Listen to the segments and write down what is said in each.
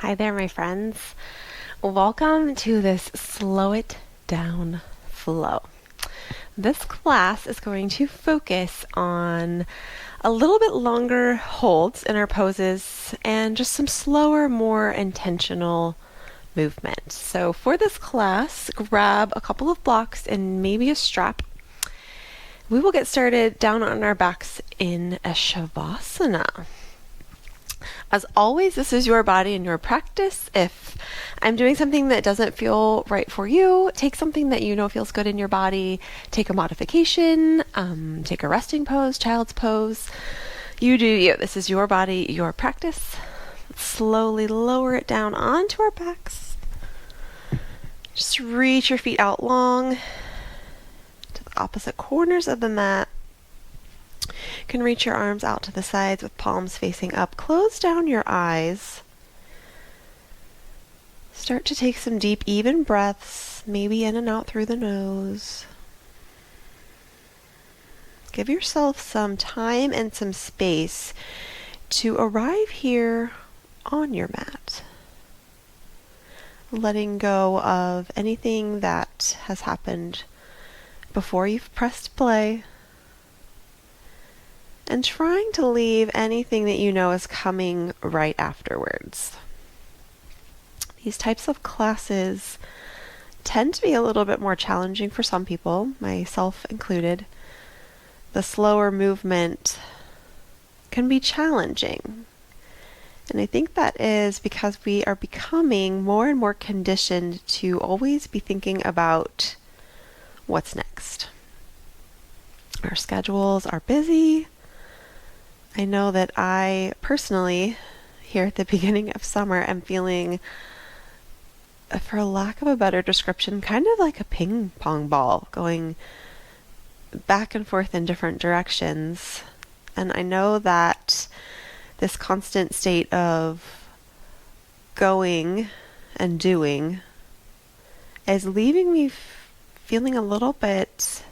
Hi there, my friends. Welcome to this Slow It Down flow. This class is going to focus on a little bit longer holds in our poses and just some slower, more intentional movement. So for this class, grab a couple of blocks and maybe a strap. We will get started down on our backs in a Shavasana. As always, this is your body and your practice. If I'm doing something that doesn't feel right for you, take something that you know feels good in your body, take a modification, take a resting pose, child's pose. You do you. This is your body, your practice. Slowly lower it down onto our backs. Just reach your feet out long to the opposite corners of the mat. You can reach your arms out to the sides with palms facing up. Close down your eyes. Start to take some deep, even breaths, maybe in and out through the nose. Give yourself some time and some space to arrive here on your mat. Letting go of anything that has happened before you've pressed play. And trying to leave anything that you know is coming right afterwards. These types of classes tend to be a little bit more challenging for some people, myself included. The slower movement can be challenging. And I think that is because we are becoming more and more conditioned to always be thinking about what's next. Our schedules are busy. I know that I personally, here at the beginning of summer, am feeling, for lack of a better description, kind of like a ping pong ball going back and forth in different directions. And I know that this constant state of going and doing is leaving me feeling a little bit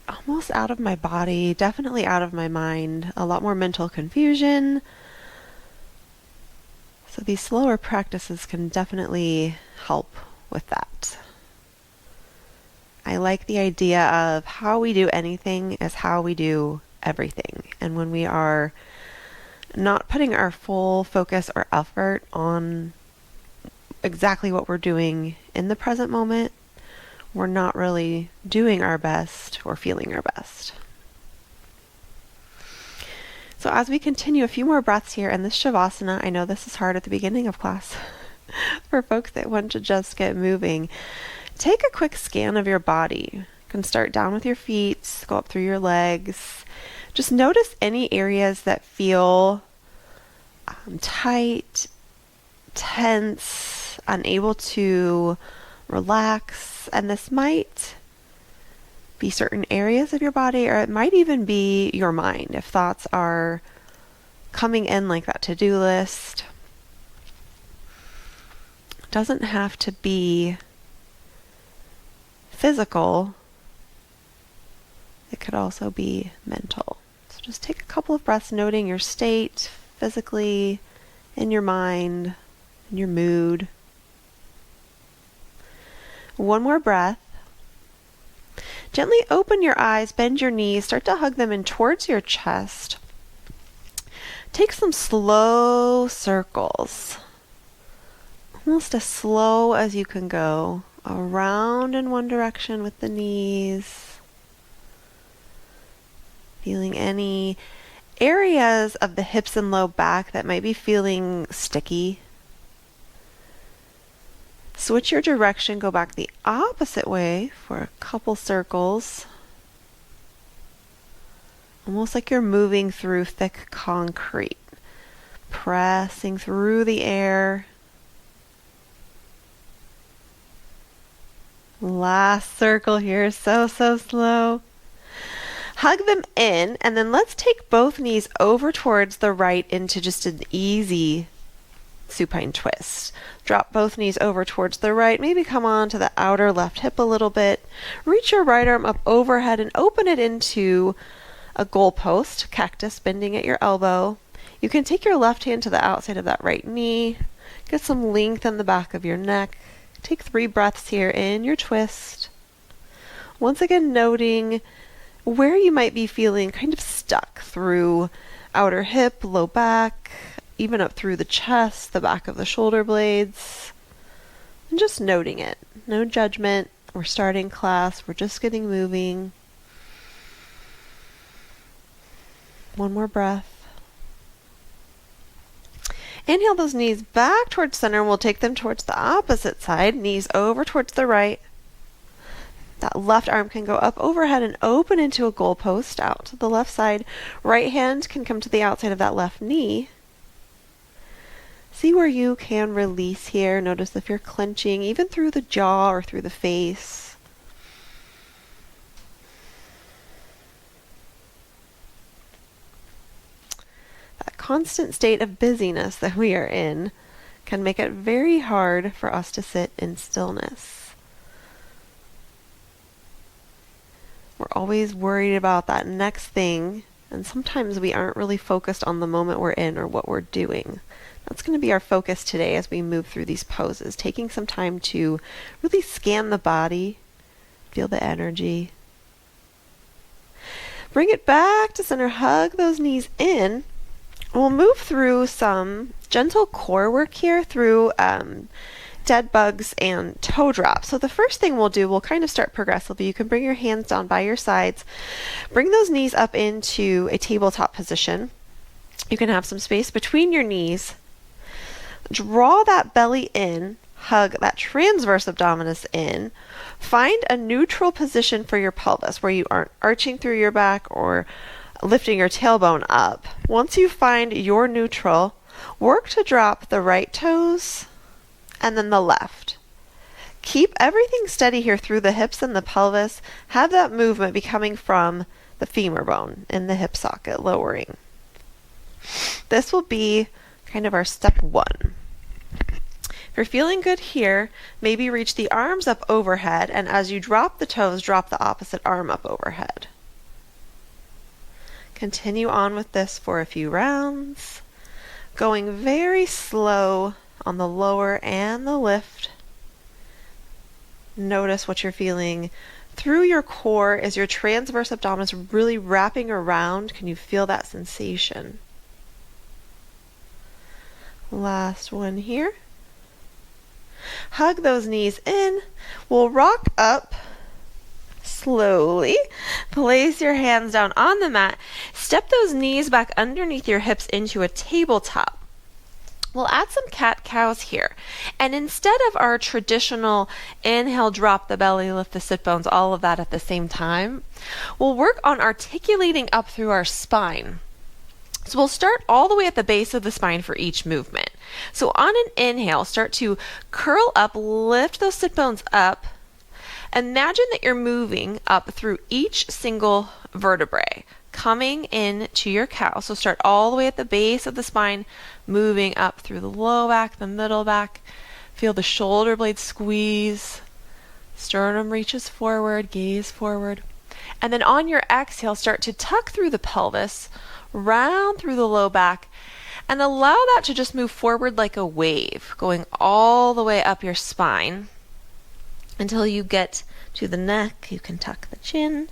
almost out of my body, definitely out of my mind, a lot more mental confusion. So these slower practices can definitely help with that. I like the idea of how we do anything is how we do everything. And when we are not putting our full focus or effort on exactly what we're doing in the present moment, we're not really doing our best or feeling our best. So as we continue, a few more breaths here in this Shavasana. I know this is hard at the beginning of class for folks that want to just get moving. Take a quick scan of your body. You can start down with your feet, go up through your legs. Just notice any areas that feel tight, tense, unable to relax. And this might be certain areas of your body, or it might even be your mind if thoughts are coming in like that to-do list. It doesn't have to be physical. It could also be mental. So just take a couple of breaths, noting your state physically, in your mind, in your mood. One more breath. Gently open your eyes, bend your knees, start to hug them in towards your chest. Take some slow circles, almost as slow as you can go, around in one direction with the knees. Feeling any areas of the hips and low back that might be feeling sticky. Switch your direction, go back the opposite way for a couple circles. Almost like you're moving through thick concrete, pressing through the air. Last circle here, so slow. Hug them in, and then let's take both knees over towards the right into just an easy supine twist. Drop both knees over towards the right. Maybe come on to the outer left hip a little bit. Reach your right arm up overhead and open it into a goalpost, cactus bending at your elbow. You can take your left hand to the outside of that right knee. Get some length in the back of your neck. Take 3 breaths here in your twist. Once again, noting where you might be feeling kind of stuck through outer hip, low back, even up through the chest, the back of the shoulder blades. And just noting it. No judgment. We're starting class. We're just getting moving. One more breath. Inhale those knees back towards center. We'll take them towards the opposite side. Knees over towards the right. That left arm can go up overhead and open into a goalpost out to the left side. Right hand can come to the outside of that left knee. See where you can release here. Notice if you're clenching, even through the jaw or through the face. That constant state of busyness that we are in can make it very hard for us to sit in stillness. We're always worried about that next thing, and sometimes we aren't really focused on the moment we're in or what we're doing. That's going to be our focus today as we move through these poses, taking some time to really scan the body, feel the energy. Bring it back to center, hug those knees in. We'll move through some gentle core work here through dead bugs and toe drops. So the first thing we'll do, we'll kind of start progressively. You can bring your hands down by your sides. Bring those knees up into a tabletop position. You can have some space between your knees. Draw that belly in. Hug that transverse abdominis in. Find a neutral position for your pelvis where you aren't arching through your back or lifting your tailbone up. Once you find your neutral, work to drop the right toes and then the left. Keep everything steady here through the hips and the pelvis. Have that movement be coming from the femur bone in the hip socket, lowering. This will be kind of our step 1. If you're feeling good here, maybe reach the arms up overhead, and as you drop the toes, drop the opposite arm up overhead. Continue on with this for a few rounds, going very slow on the lower and the lift. Notice what you're feeling through your core. Is your transverse abdominis really wrapping around? Can you feel that sensation? Last one here. Hug those knees in. We'll rock up slowly. Place your hands down on the mat. Step those knees back underneath your hips into a tabletop. We'll add some cat-cows here. And instead of our traditional inhale, drop the belly, lift the sit bones, all of that at the same time, we'll work on articulating up through our spine. So we'll start all the way at the base of the spine for each movement. So on an inhale, start to curl up, lift those sit bones up. Imagine that you're moving up through each single vertebrae, coming in to your cow. So start all the way at the base of the spine, moving up through the low back, the middle back. Feel the shoulder blades squeeze. Sternum reaches forward, gaze forward. And then on your exhale, start to tuck through the pelvis, round through the low back, and allow that to just move forward like a wave, going all the way up your spine until you get to the neck. You can tuck the chin.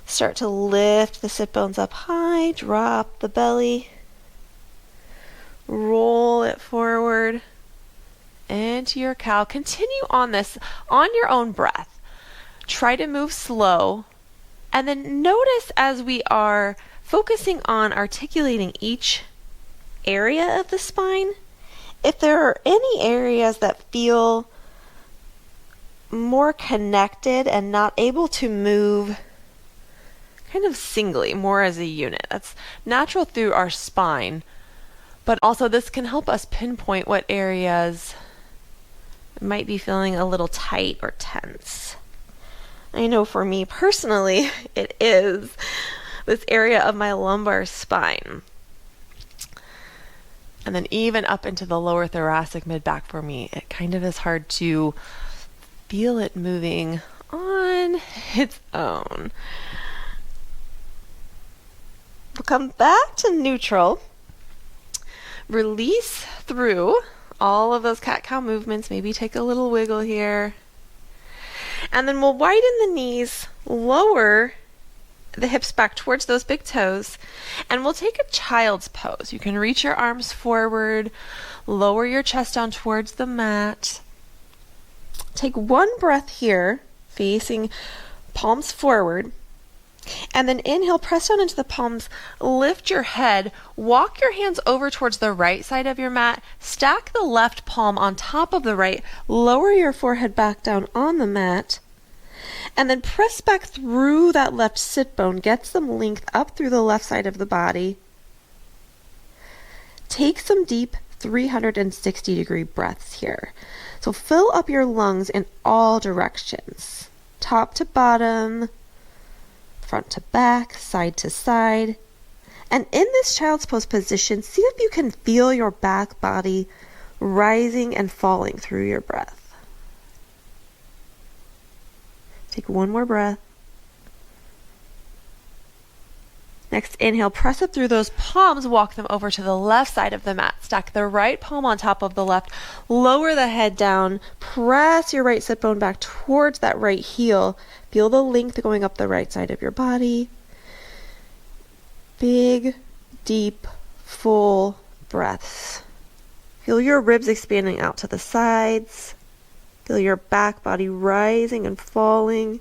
Start to lift the sit bones up high, drop the belly, roll it forward into your cow. Continue on this on your own breath. Try to move slow, and then notice as we are focusing on articulating each area of the spine, if there are any areas that feel more connected and not able to move kind of singly, more as a unit. That's natural through our spine, but also this can help us pinpoint what areas might be feeling a little tight or tense. I know for me personally, it is this area of my lumbar spine. And then even up into the lower thoracic mid-back for me, it kind of is hard to feel it moving on its own. We'll come back to neutral. Release through all of those cat-cow movements. Maybe take a little wiggle here. And then we'll widen the knees, lower the hips back towards those big toes, and we'll take a child's pose. You can reach your arms forward, lower your chest down towards the mat. Take one breath here, facing palms forward, and then inhale, press down into the palms, lift your head, walk your hands over towards the right side of your mat, stack the left palm on top of the right, lower your forehead back down on the mat, and then press back through that left sit bone, get some length up through the left side of the body. Take some deep 360-degree breaths here. So fill up your lungs in all directions, top to bottom, front to back, side to side. And in this child's pose position, see if you can feel your back body rising and falling through your breath. Take one more breath. Next, inhale, press up through those palms, walk them over to the left side of the mat. Stack the right palm on top of the left, lower the head down, press your right sit bone back towards that right heel. Feel the length going up the right side of your body. Big, deep, full breaths. Feel your ribs expanding out to the sides. Feel your back body rising and falling.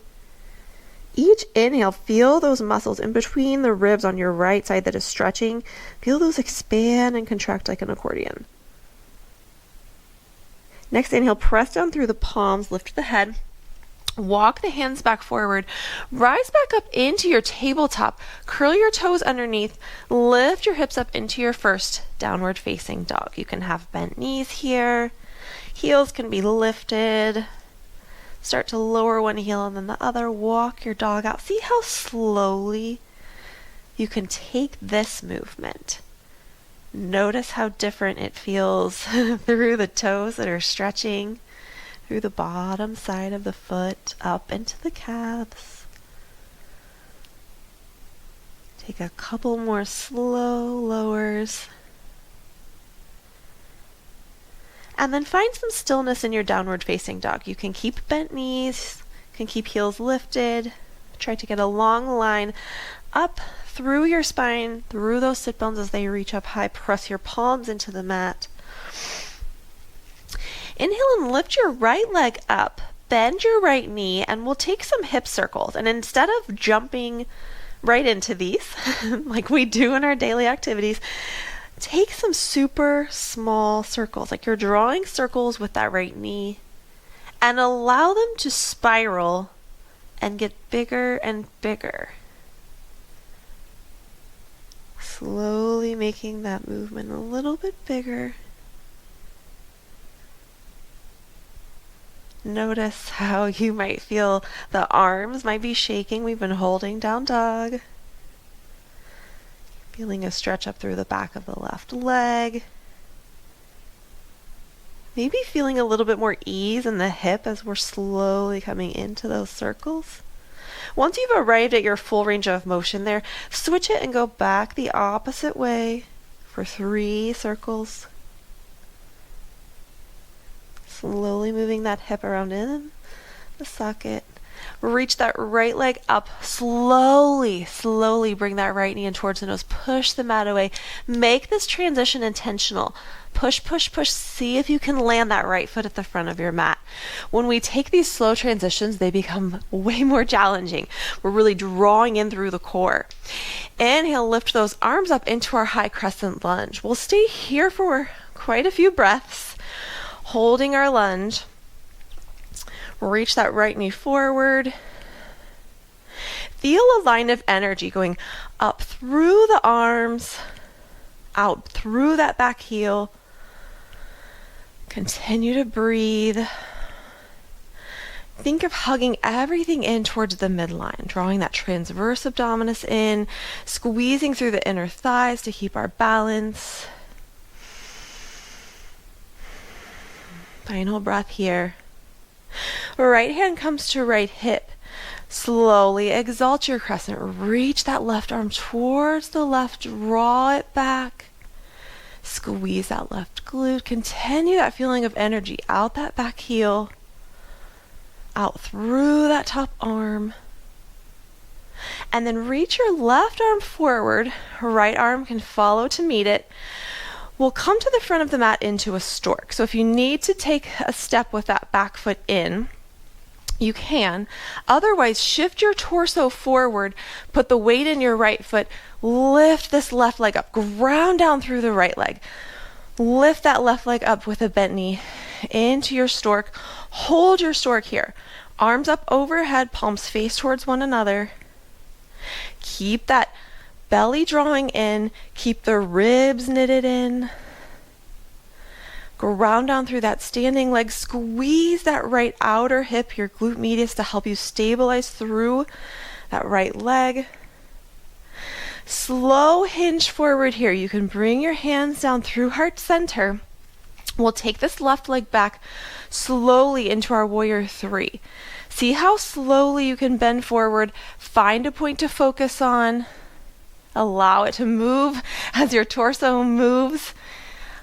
Each inhale, feel those muscles in between the ribs on your right side that is stretching. Feel those expand and contract like an accordion. Next inhale, press down through the palms, lift the head. Walk the hands back forward. Rise back up into your tabletop. Curl your toes underneath. Lift your hips up into your first downward facing dog. You can have bent knees here. Heels can be lifted. Start to lower one heel and then the other. Walk your dog out. See how slowly you can take this movement. Notice how different it feels through the toes that are stretching, through the bottom side of the foot, up into the calves. Take a couple more slow lowers. And then find some stillness in your downward facing dog. You can keep bent knees, can keep heels lifted. Try to get a long line up through your spine, through those sit bones as they reach up high. Press your palms into the mat. Inhale and lift your right leg up. Bend your right knee and we'll take some hip circles. And instead of jumping right into these, like we do in our daily activities, take some super small circles, like you're drawing circles with that right knee, and allow them to spiral and get bigger and bigger. Slowly making that movement a little bit bigger. Notice how you might feel the arms might be shaking. We've been holding down dog. Feeling a stretch up through the back of the left leg. Maybe feeling a little bit more ease in the hip as we're slowly coming into those circles. Once you've arrived at your full range of motion there, switch it and go back the opposite way for 3 circles. Slowly moving that hip around in the socket. Reach that right leg up. Slowly bring that right knee in towards the nose. Push the mat away. Make this transition intentional. Push, push, push. See if you can land that right foot at the front of your mat. When we take these slow transitions, they become way more challenging. We're really drawing in through the core. Inhale, lift those arms up into our high crescent lunge. We'll stay here for quite a few breaths, holding our lunge. Reach that right knee forward. Feel a line of energy going up through the arms, out through that back heel. Continue to breathe. Think of hugging everything in towards the midline, drawing that transverse abdominis in, squeezing through the inner thighs to keep our balance. Final breath here. Right hand comes to right hip. Slowly exalt your crescent. Reach that left arm towards the left. Draw it back. Squeeze that left glute. Continue that feeling of energy out that back heel. Out through that top arm. And then reach your left arm forward. Right arm can follow to meet it. We'll come to the front of the mat into a stork. So if you need to take a step with that back foot in, you can. Otherwise, shift your torso forward, put the weight in your right foot, lift this left leg up, ground down through the right leg. Lift that left leg up with a bent knee into your stork. Hold your stork here. Arms up overhead, palms face towards one another. Keep that belly drawing in. Keep the ribs knitted in. Ground down through that standing leg. Squeeze that right outer hip, your glute medius, to help you stabilize through that right leg. Slow hinge forward here. You can bring your hands down through heart center. We'll take this left leg back slowly into our warrior three. See how slowly you can bend forward. Find a point to focus on. Allow it to move as your torso moves.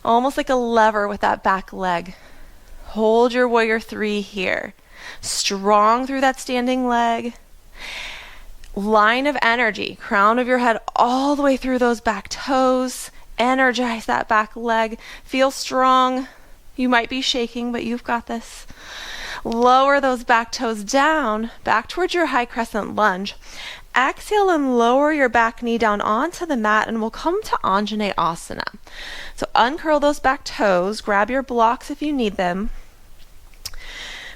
Almost like a lever with that back leg. Hold your warrior three here. Strong through that standing leg. Line of energy. Crown of your head all the way through those back toes. Energize that back leg. Feel strong. You might be shaking, but you've got this. Lower those back toes down, back towards your high crescent lunge. Exhale and lower your back knee down onto the mat, and we'll come to Anjaneyasana. So uncurl those back toes, grab your blocks if you need them.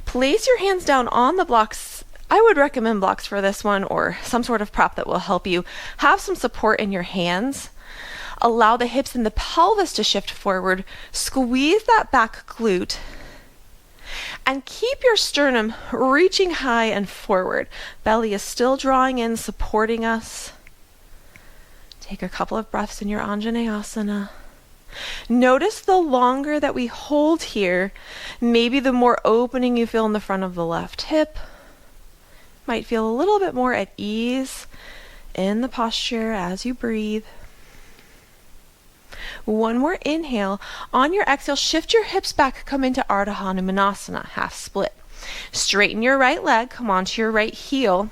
Place your hands down on the blocks. I would recommend blocks for this one, or some sort of prop that will help you have some support in your hands. Allow the hips and the pelvis to shift forward. Squeeze that back glute. And keep your sternum reaching high and forward. Belly is still drawing in, supporting us. Take a couple of breaths in your Anjaneyasana. Notice the longer that we hold here, maybe the more opening you feel in the front of the left hip. Might feel a little bit more at ease in the posture as you breathe. One more inhale. On your exhale, shift your hips back, come into Ardha Hanumanasana, half split. Straighten your right leg, come onto your right heel.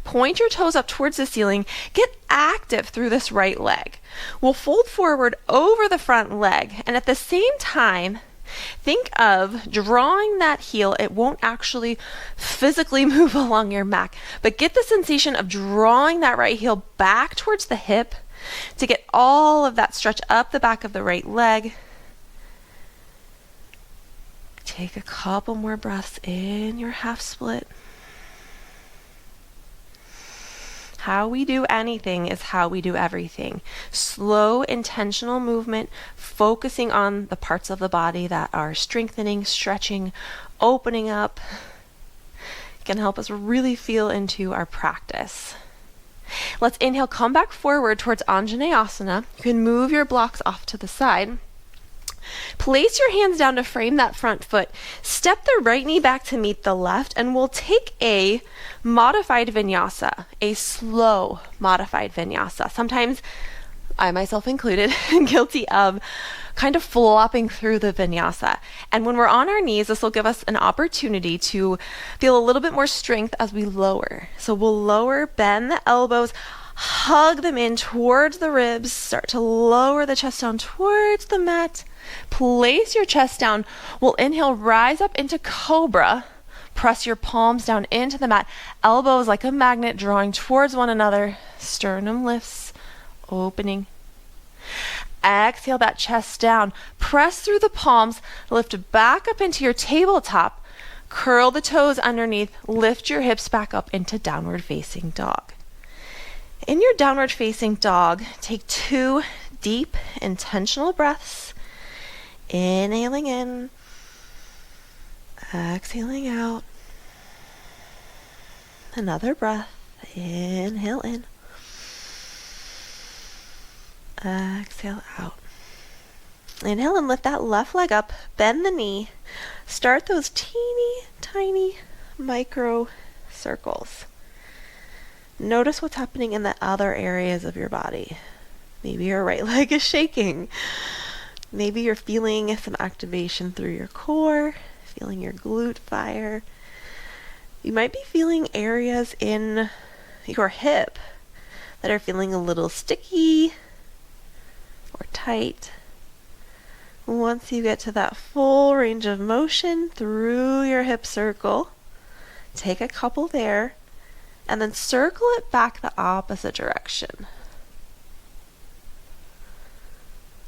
Point your toes up towards the ceiling. Get active through this right leg. We'll fold forward over the front leg, and at the same time, think of drawing that heel. It won't actually physically move along your mat, but get the sensation of drawing that right heel back towards the hip to get all of that stretch up the back of the right leg. Take a couple more breaths in your half split. How we do anything is how we do everything. Slow, intentional movement, focusing on the parts of the body that are strengthening, stretching, opening up, can help us really feel into our practice. Let's inhale, come back forward towards Anjaneyasana. You can move your blocks off to the side. Place your hands down to frame that front foot. Step the right knee back to meet the left, and we'll take a modified vinyasa, a slow modified vinyasa. Sometimes, I myself included, guilty of kind of flopping through the vinyasa. And when we're on our knees, this will give us an opportunity to feel a little bit more strength as we lower. So we'll lower, bend the elbows, hug them in towards the ribs, start to lower the chest down towards the mat. Place your chest down. We'll inhale, rise up into cobra. Press your palms down into the mat. Elbows like a magnet drawing towards one another. Sternum lifts, opening. Exhale that chest down. Press through the palms. Lift back up into your tabletop. Curl the toes underneath. Lift your hips back up into downward facing dog. In your downward facing dog, take 2 deep, intentional breaths. Inhaling in. Exhaling out. Another breath. Inhale in. Exhale out. Inhale and lift that left leg up. Bend the knee. Start those teeny tiny micro circles. Notice what's happening in the other areas of your body. Maybe your right leg is shaking. Maybe you're feeling some activation through your core, feeling your glute fire. You might be feeling areas in your hip that are feeling a little sticky or tight. Once you get to that full range of motion through your hip circle, take a couple there, and then circle it back the opposite direction.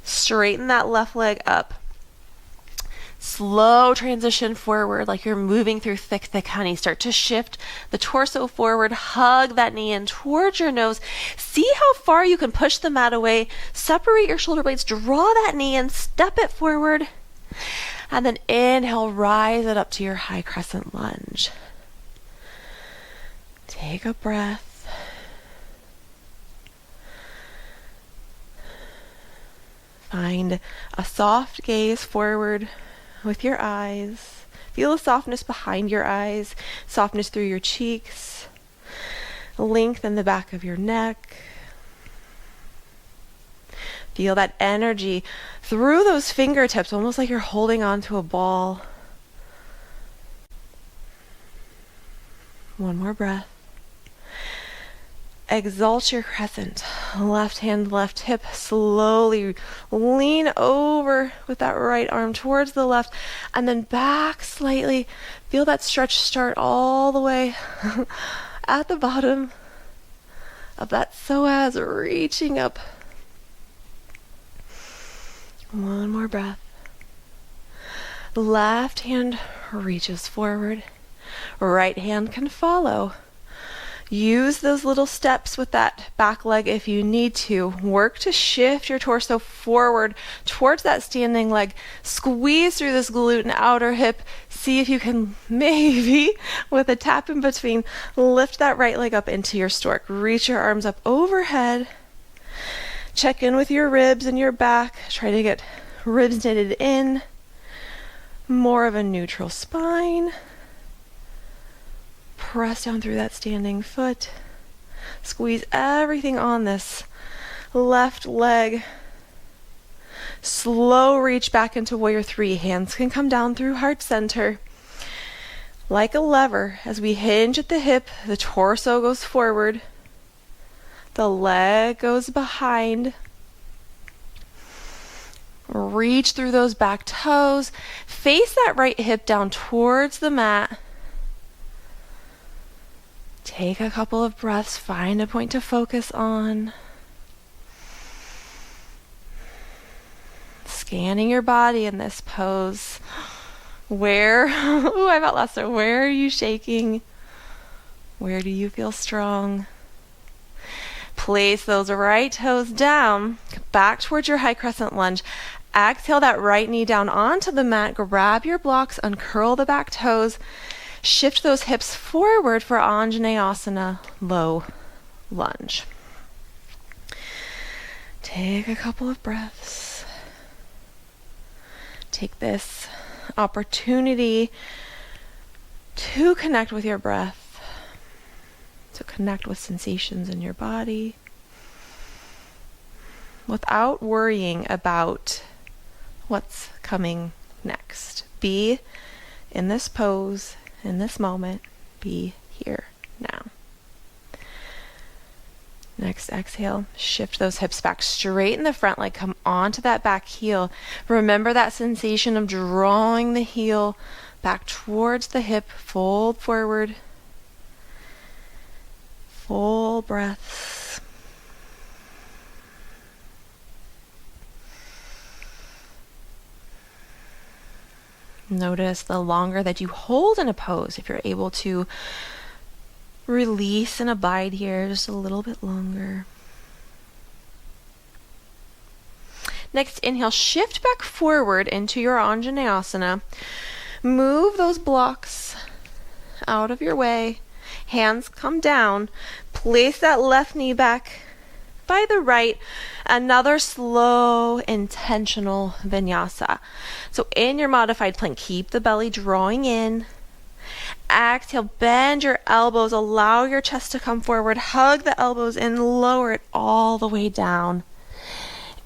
Straighten that left leg up. Slow transition forward like you're moving through thick honey. Start to shift the torso forward. Hug that knee in towards your nose. See how far you can push the mat away. Separate your shoulder blades. Draw that knee in. Step it forward. And then inhale, rise it up to your high crescent lunge. Take a breath. Find a soft gaze forward with your eyes. Feel the softness behind your eyes, softness through your cheeks, lengthen the back of your neck. Feel that energy through those fingertips, almost like you're holding on to a ball. One more breath. Exalt your crescent. Left hand, left hip. Slowly lean over with that right arm towards the left and then back slightly. Feel that stretch start all the way at the bottom of that psoas, reaching up. One more breath. Left hand reaches forward. Right hand can follow. Use those little steps with that back leg if you need to. Work to shift your torso forward towards that standing leg. Squeeze through this glute and outer hip. See if you can maybe, with a tap in between, lift that right leg up into your stork. Reach your arms up overhead. Check in with your ribs and your back. Try to get ribs knitted in. More of a neutral spine. Press down through that standing foot. Squeeze everything on this left leg. Slow reach back into warrior three. Hands can come down through heart center. Like a lever, as we hinge at the hip, the torso goes forward. The leg goes behind. Reach through those back toes. Face that right hip down towards the mat. Take a couple of breaths, find a point to focus on. Scanning your body in this pose. Where, I felt last time, where are you shaking? Where do you feel strong? Place those right toes down, back towards your high crescent lunge. Exhale that right knee down onto the mat. Grab your blocks, uncurl the back toes. Shift those hips forward for Anjaneyasana, low lunge. Take a couple of breaths. Take this opportunity to connect with your breath, to connect with sensations in your body, without worrying about what's coming next. Be in this pose, in this moment. Be here now. Next exhale, shift those hips back, straighten the front leg, come onto that back heel. Remember that sensation of drawing the heel back towards the hip, fold forward. Full breaths. Notice the longer that you hold in a pose, if you're able to release and abide here just a little bit longer. Next, inhale, shift back forward into your Anjaneyasana. Move those blocks out of your way. Hands come down. Place that left knee back by the right. Another slow, intentional vinyasa. So in your modified plank, keep the belly drawing in. Exhale, bend your elbows, allow your chest to come forward, hug the elbows in, lower it all the way down.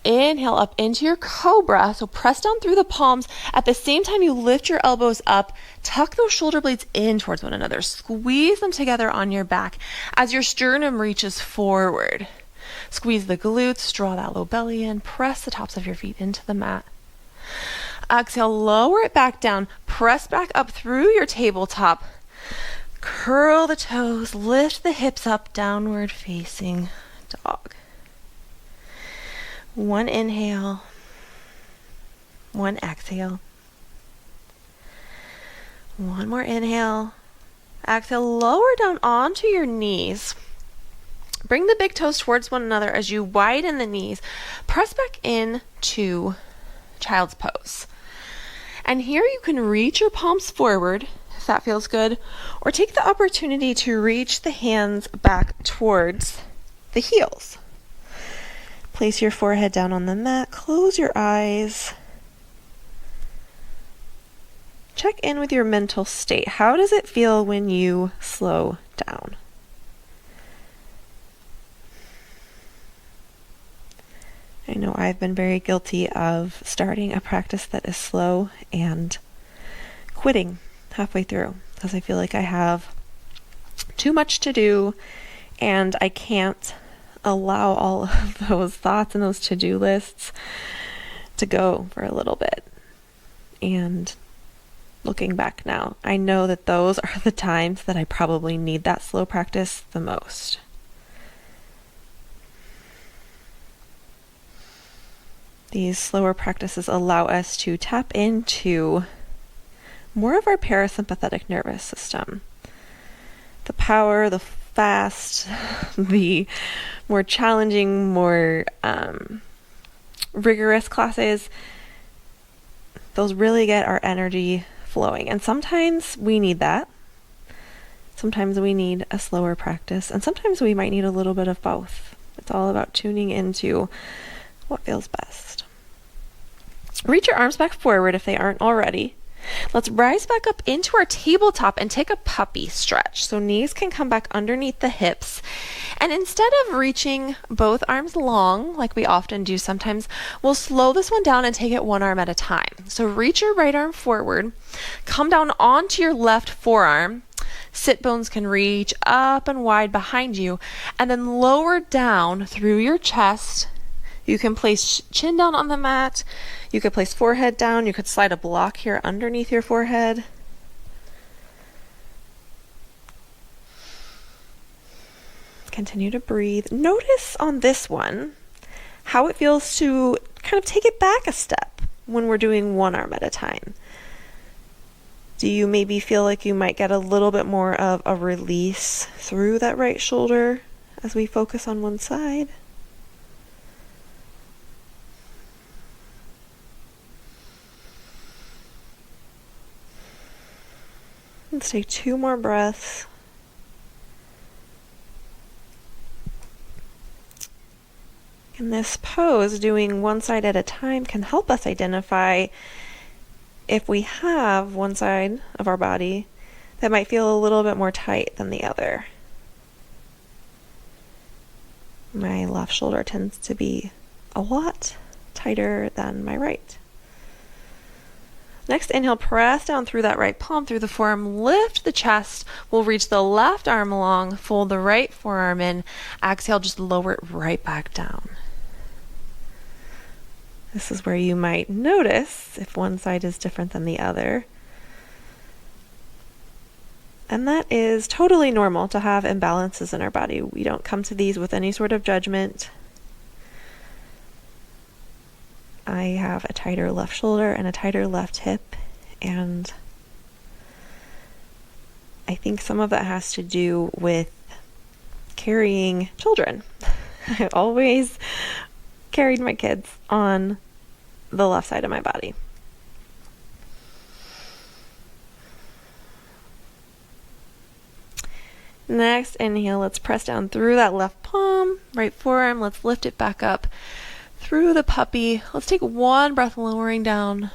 Inhale up into your cobra, so press down through the palms. At the same time you lift your elbows up, tuck those shoulder blades in towards one another. Squeeze them together on your back as your sternum reaches forward. Squeeze the glutes, draw that low belly in, press the tops of your feet into the mat. Exhale, lower it back down, press back up through your tabletop. Curl the toes, lift the hips up, downward facing dog. One inhale, one exhale. One more inhale. Exhale, lower down onto your knees. Bring the big toes towards one another as you widen the knees. Press back into child's pose. And here you can reach your palms forward, if that feels good, or take the opportunity to reach the hands back towards the heels. Place your forehead down on the mat, close your eyes. Check in with your mental state. How does it feel when you slow down? I know I've been very guilty of starting a practice that is slow and quitting halfway through because I feel like I have too much to do and I can't allow all of those thoughts and those to-do lists to go for a little bit. And looking back now, I know that those are the times that I probably need that slow practice the most. These slower practices allow us to tap into more of our parasympathetic nervous system. The power, the fast, the more challenging, more rigorous classes, those really get our energy flowing. And sometimes we need that. Sometimes we need a slower practice. And sometimes we might need a little bit of both. It's all about tuning into what feels best. Reach your arms back forward if they aren't already. Let's rise back up into our tabletop and take a puppy stretch. So knees can come back underneath the hips. And instead of reaching both arms long, like we often do sometimes, we'll slow this one down and take it one arm at a time. So reach your right arm forward, come down onto your left forearm. Sit bones can reach up and wide behind you, and then lower down through your chest. You can place chin down on the mat. You could place forehead down. You could slide a block here underneath your forehead. Continue to breathe. Notice on this one how it feels to kind of take it back a step when we're doing one arm at a time. Do you maybe feel like you might get a little bit more of a release through that right shoulder as we focus on one side? Let's take 2 more breaths. In this pose, doing one side at a time can help us identify if we have one side of our body that might feel a little bit more tight than the other. My left shoulder tends to be a lot tighter than my right. Next, inhale, press down through that right palm, through the forearm, lift the chest. We'll reach the left arm along, fold the right forearm in. Exhale, just lower it right back down. This is where you might notice if one side is different than the other. And that is totally normal to have imbalances in our body. We don't come to these with any sort of judgment. I have a tighter left shoulder and a tighter left hip, and I think some of that has to do with carrying children. I always carried my kids on the left side of my body. Next, inhale, let's press down through that left palm, right forearm, let's lift it back up through the puppy. Let's take one breath, lowering down.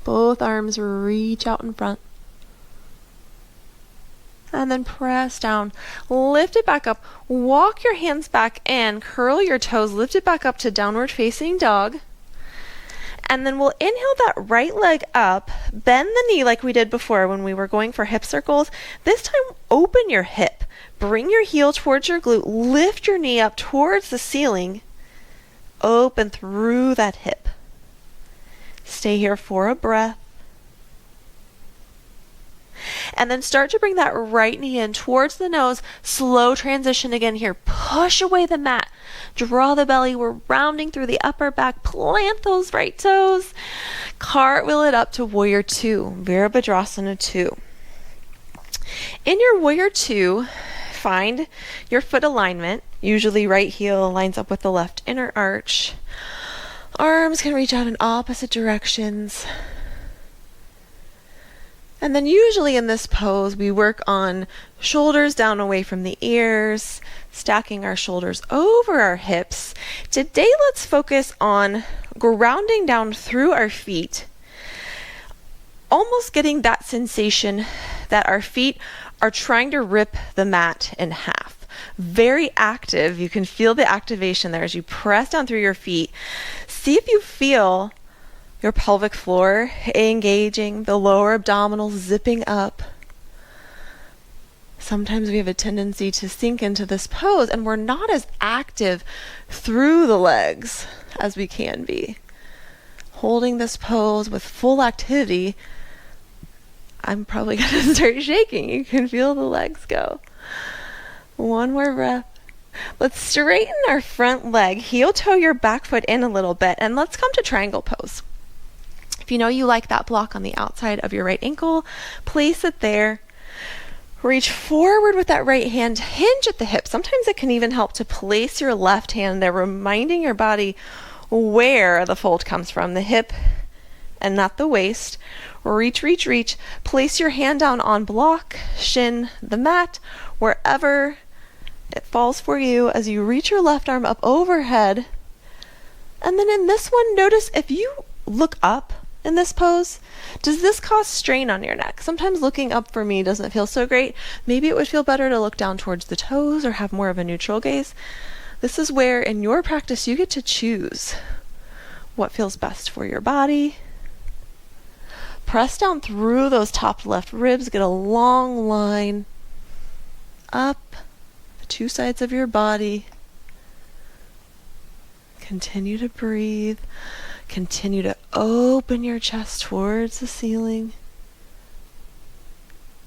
Both arms reach out in front. And then press down, lift it back up, walk your hands back in, curl your toes, lift it back up to downward facing dog. And then we'll inhale that right leg up, bend the knee like we did before when we were going for hip circles. This time, open your hip. Bring your heel towards your glute, lift your knee up towards the ceiling, open through that hip. Stay here for a breath. And then start to bring that right knee in towards the nose. Slow transition again here. Push away the mat. Draw the belly. We're rounding through the upper back. Plant those right toes. Cartwheel it up to Warrior 2. Virabhadrasana 2. In your Warrior 2, find your foot alignment. Usually right heel lines up with the left inner arch. Arms can reach out in opposite directions. And then usually in this pose, we work on shoulders down away from the ears, stacking our shoulders over our hips. Today, let's focus on grounding down through our feet, almost getting that sensation that our feet are trying to rip the mat in half. Very active. You can feel the activation there as you press down through your feet. See if you feel your pelvic floor engaging, the lower abdominals zipping up. Sometimes we have a tendency to sink into this pose and we're not as active through the legs as we can be. Holding this pose with full activity, I'm probably going to start shaking. You can feel the legs go. One more breath. Let's straighten our front leg, heel toe your back foot in a little bit, and let's come to triangle pose. If you know you like that block on the outside of your right ankle, place it there. Reach forward with that right hand, hinge at the hip. Sometimes it can even help to place your left hand there, reminding your body where the fold comes from, the hip and not the waist. Reach, reach, reach. Place your hand down on block, shin, the mat, wherever it falls for you as you reach your left arm up overhead. And then in this one, notice if you look up in this pose, does this cause strain on your neck? Sometimes looking up for me doesn't feel so great. Maybe it would feel better to look down towards the toes or have more of a neutral gaze. This is where in your practice you get to choose what feels best for your body. Press down through those top left ribs, get a long line up the two sides of your body. Continue to breathe. Continue to open your chest towards the ceiling.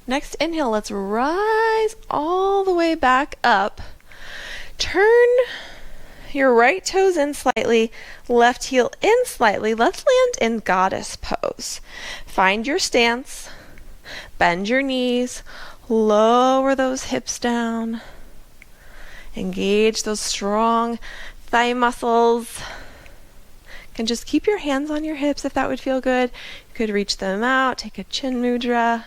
Next inhale, let's rise all the way back up. Turn your right toes in slightly, left heel in slightly. Let's land in goddess pose. Find your stance. Bend your knees. Lower those hips down. Engage those strong thigh muscles. You can just keep your hands on your hips if that would feel good. You could reach them out, take a chin mudra.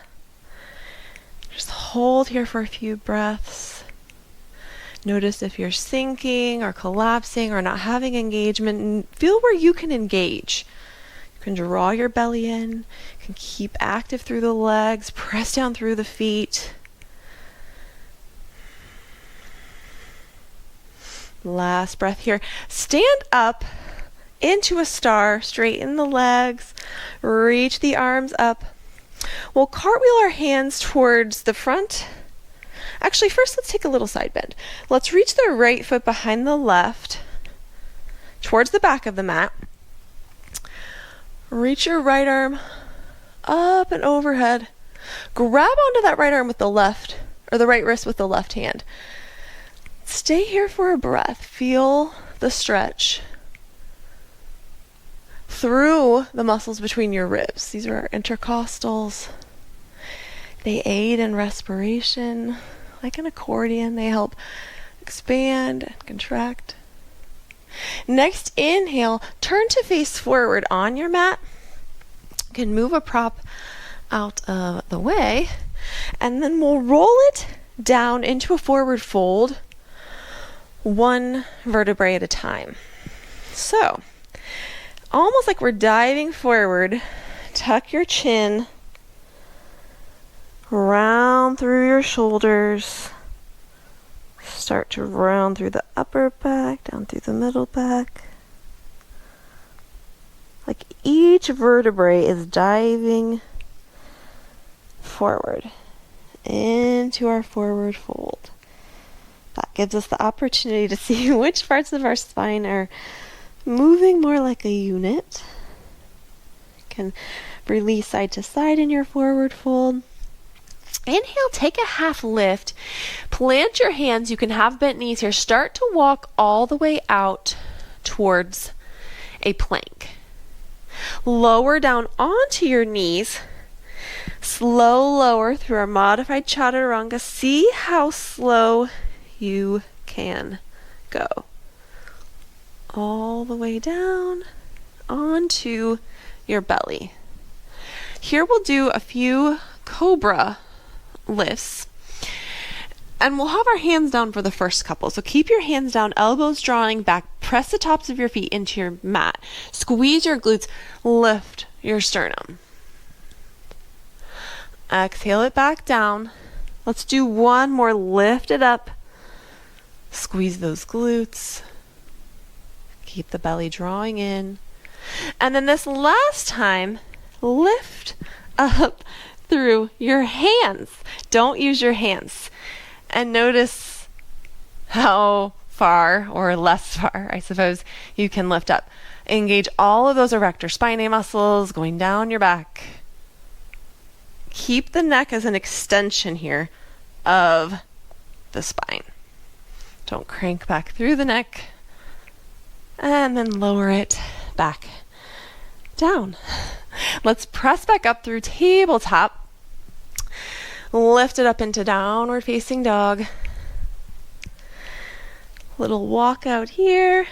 Just hold here for a few breaths. Notice if you're sinking or collapsing or not having engagement, and feel where you can engage. You can draw your belly in. You can keep active through the legs, press down through the feet. Last breath here. Stand up into a star, straighten the legs, reach the arms up. We'll cartwheel our hands towards the front. Actually, first let's take a little side bend. Let's reach the right foot behind the left towards the back of the mat. Reach your right arm up and overhead. Grab onto that right arm with the left, or the right wrist with the left hand. Stay here for a breath. Feel the stretch through the muscles between your ribs. These are our intercostals. They aid in respiration. Like an accordion, they help expand and contract. Next, inhale, turn to face forward on your mat. You can move a prop out of the way, and then we'll roll it down into a forward fold, one vertebrae at a time. So, almost like we're diving forward, tuck your chin, Round through your shoulders. Start to round through the upper back, down through the middle back. Like each vertebrae is diving forward into our forward fold. That gives us the opportunity to see which parts of our spine are moving more like a unit. You can release side to side in your forward fold. Inhale, take a half lift. Plant your hands. You can have bent knees here. Start to walk all the way out towards a plank. Lower down onto your knees. Slow lower through our modified chaturanga. See how slow you can go. All the way down onto your belly. Here we'll do a few cobra lifts. And we'll have our hands down for the first couple. So keep your hands down, elbows drawing back. Press the tops of your feet into your mat. Squeeze your glutes. Lift your sternum. Exhale it back down. Let's do one more. Lift it up. Squeeze those glutes. Keep the belly drawing in. And then this last time, lift up through your hands. Don't use your hands. And notice how far, or less far, I suppose, you can lift up. Engage all of those erector spinae muscles going down your back. Keep the neck as an extension here of the spine. Don't crank back through the neck. And then lower it back down. Let's press back up through tabletop. Lift it up into downward facing dog. Little walk out here.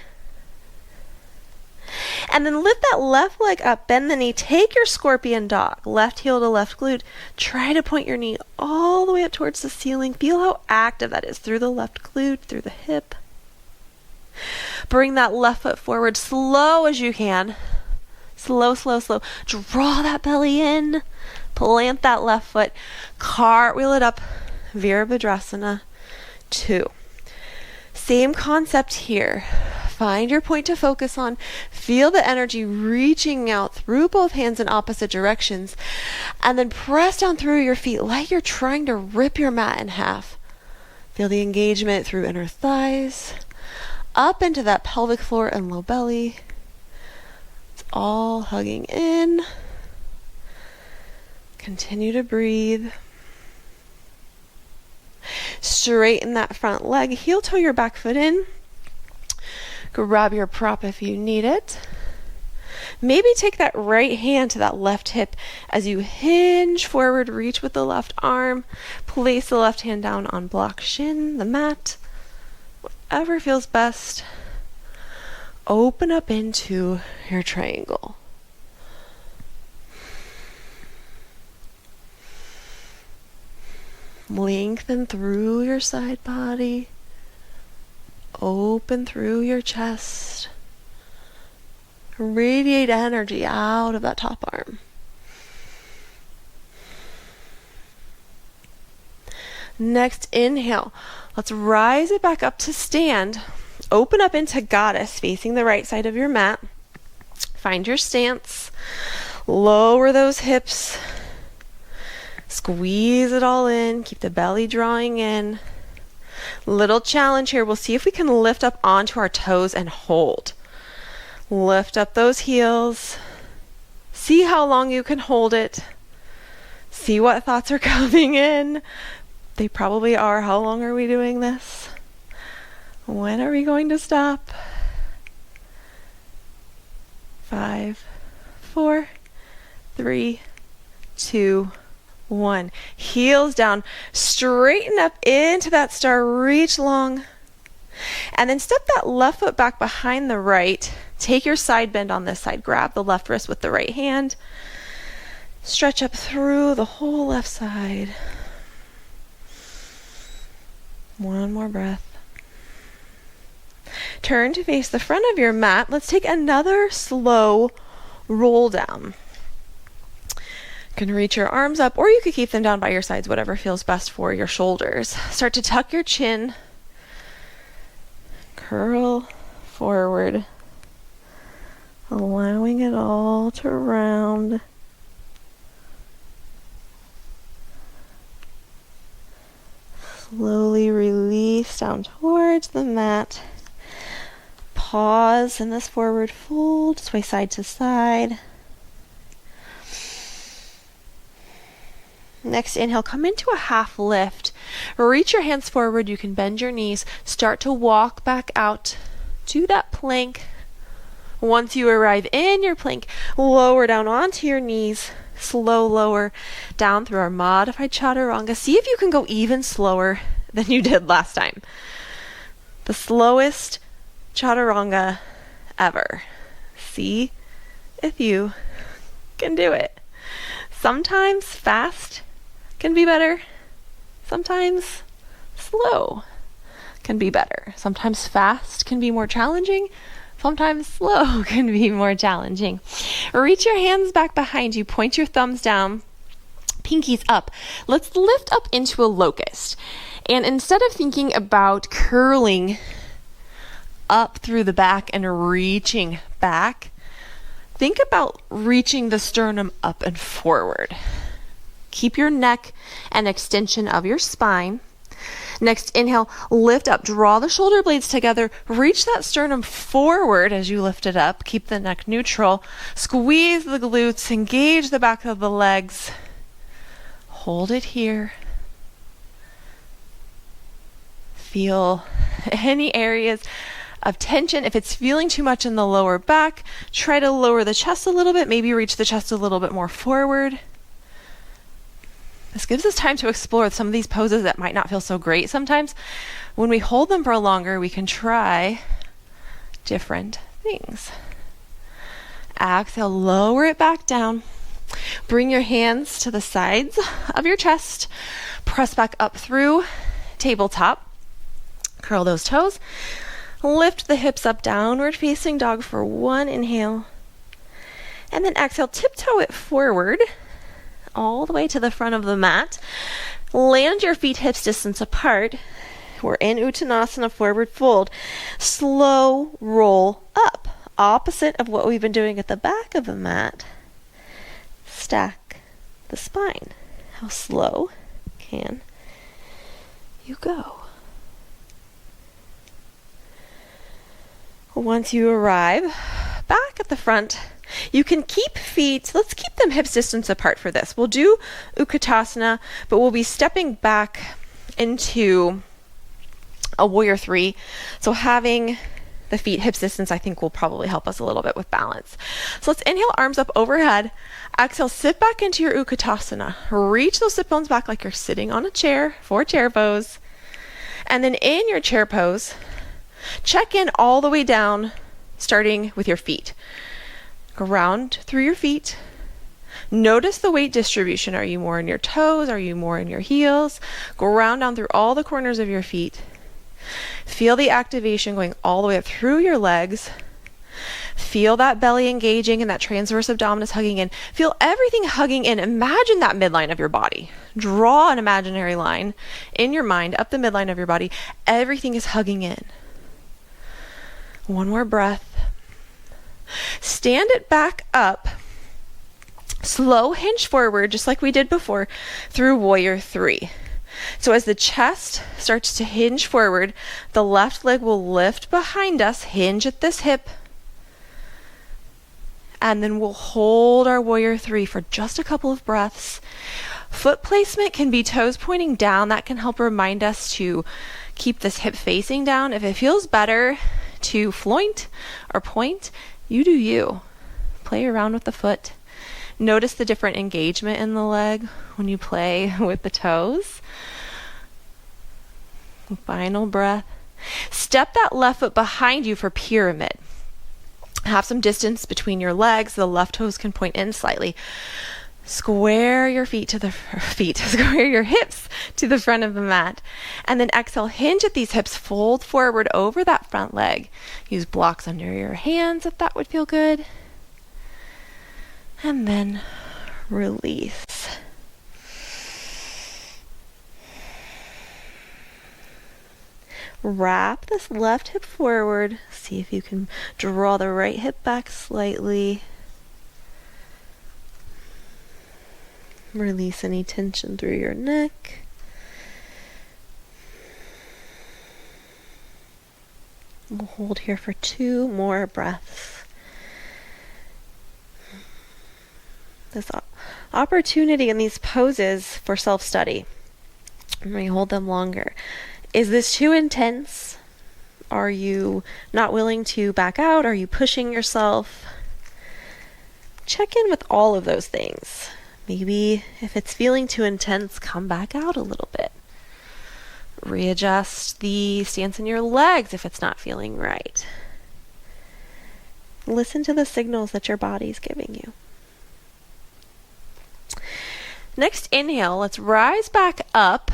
And then lift that left leg up, bend the knee, take your scorpion dog, left heel to left glute. Try to point your knee all the way up towards the ceiling. Feel how active that is through the left glute, through the hip. Bring that left foot forward slow as you can. Slow, slow, slow. Draw that belly in. Plant that left foot. Cartwheel it up. Virabhadrasana 2. Same concept here. Find your point to focus on. Feel the energy reaching out through both hands in opposite directions. And then press down through your feet like you're trying to rip your mat in half. Feel the engagement through inner thighs. Up into that pelvic floor and low belly. It's all hugging in. Continue to breathe. Straighten that front leg. Heel toe your back foot in. Grab your prop if you need it. Maybe take that right hand to that left hip as you hinge forward, reach with the left arm. Place the left hand down on block shin, the mat. Whatever feels best. Open up into your triangle. Lengthen through your side body. Open through your chest. Radiate energy out of that top arm. Next, inhale. Let's rise it back up to stand. Open up into goddess, facing the right side of your mat. Find your stance. Lower those hips. Squeeze it all in. Keep the belly drawing in. Little challenge here. We'll see if we can lift up onto our toes and hold. Lift up those heels. See how long you can hold it. See what thoughts are coming in. They probably are. How long are we doing this? When are we going to stop? 5, 4, 3, 2, 1. Heels down. Straighten up into that star. Reach long. And then step that left foot back behind the right. Take your side bend on this side. Grab the left wrist with the right hand. Stretch up through the whole left side. One more breath. Turn to face the front of your mat. Let's take another slow roll down. You can reach your arms up, or you could keep them down by your sides, whatever feels best for your shoulders. Start to tuck your chin. Curl forward, allowing it all to round. Slowly release down towards the mat. Pause in this forward fold, sway side to side. Next inhale, come into a half lift. Reach your hands forward. You can bend your knees. Start to walk back out to that plank. Once you arrive in your plank, lower down onto your knees. Slow lower down through our modified chaturanga. See if you can go even slower than you did last time. The slowest chaturanga ever. See if you can do it. Sometimes fast can be better. Sometimes slow can be better. Sometimes fast can be more challenging. Sometimes slow can be more challenging. Reach your hands back behind you. Point your thumbs down. Pinkies up. Let's lift up into a locust. And instead of thinking about curling up through the back and reaching back, think about reaching the sternum up and forward. Keep your neck an extension of your spine. Next, inhale, lift up, draw the shoulder blades together, reach that sternum forward as you lift it up, keep the neck neutral, squeeze the glutes, engage the back of the legs, hold it here. Feel any areas of tension. If it's feeling too much in the lower back, try to lower the chest a little bit, maybe reach the chest a little bit more forward. This gives us time to explore some of these poses that might not feel so great sometimes. When we hold them for longer, we can try different things. Exhale, lower it back down. Bring your hands to the sides of your chest. Press back up through tabletop. Curl those toes. Lift the hips up, downward facing dog for one inhale. And then exhale, tiptoe it forward all the way to the front of the mat. Land your feet hips distance apart. We're in Uttanasana, forward fold. Slow roll up. Opposite of what we've been doing at the back of the mat. Stack the spine. How slow can you go? Once you arrive back at the front, you can keep feet, let's keep them hips distance apart for this. We'll do Utkatasana, but we'll be stepping back into a warrior three. So having the feet hips distance, I think, will probably help us a little bit with balance. So let's inhale, arms up overhead. Exhale, sit back into your Utkatasana. Reach those sit bones back like you're sitting on a chair for chair pose. And then in your chair pose, check in all the way down, starting with your feet. Ground through your feet. Notice the weight distribution. Are you more in your toes? Are you more in your heels? Ground down through all the corners of your feet. Feel the activation going all the way up through your legs. Feel that belly engaging and that transverse abdominis hugging in. Feel everything hugging in. Imagine that midline of your body. Draw an imaginary line in your mind up the midline of your body. Everything is hugging in. One more breath. Stand it back up. Slow hinge forward, just like we did before, through warrior three. So as the chest starts to hinge forward, the left leg will lift behind us, hinge at this hip, and then we'll hold our warrior three for just a couple of breaths. Foot placement can be toes pointing down. That can help remind us to keep this hip facing down. If it feels better to floint or point, you do you. Play around with the foot. Notice the different engagement in the leg when you play with the toes. Final breath. Step that left foot behind you for pyramid. Have some distance between your legs. The left toes can point in slightly. Square your square your hips to the front of the mat. And then exhale, hinge at these hips, fold forward over that front leg. Use blocks under your hands if that would feel good. And then Release. Wrap this left hip forward. See if you can draw the right hip back slightly. Release any tension through your neck. We'll hold here for 2 more breaths. This opportunity in these poses for self-study. I'm going to hold them longer. Is this too intense? Are you not willing to back out? Are you pushing yourself? Check in with all of those things. Maybe if it's feeling too intense, come back out a little bit. Readjust the stance in your legs if it's not feeling right. Listen to the signals that your body's giving you. Next inhale, let's rise back up.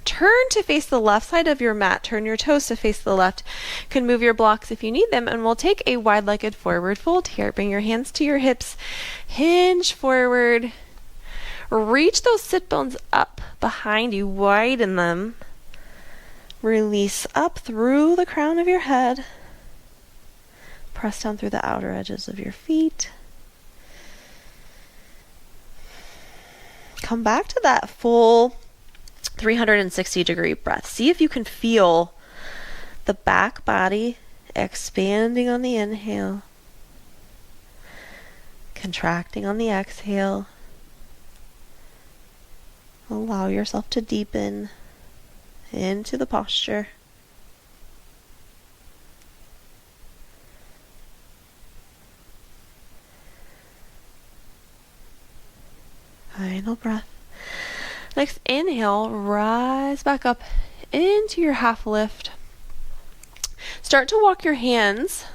Turn to face the left side of your mat. Turn your toes to face the left. You can move your blocks if you need them, and we'll take a wide-legged forward fold here. Bring your hands to your hips. Hinge forward. Reach those sit bones up behind you. Widen them. Release up through the crown of your head. Press down through the outer edges of your feet. Come back to that full 360-degree breath. See if you can feel the back body expanding on the inhale, contracting on the exhale. Allow yourself to deepen into the posture. Final breath. Next inhale, rise back up into your half lift. Start to walk your hands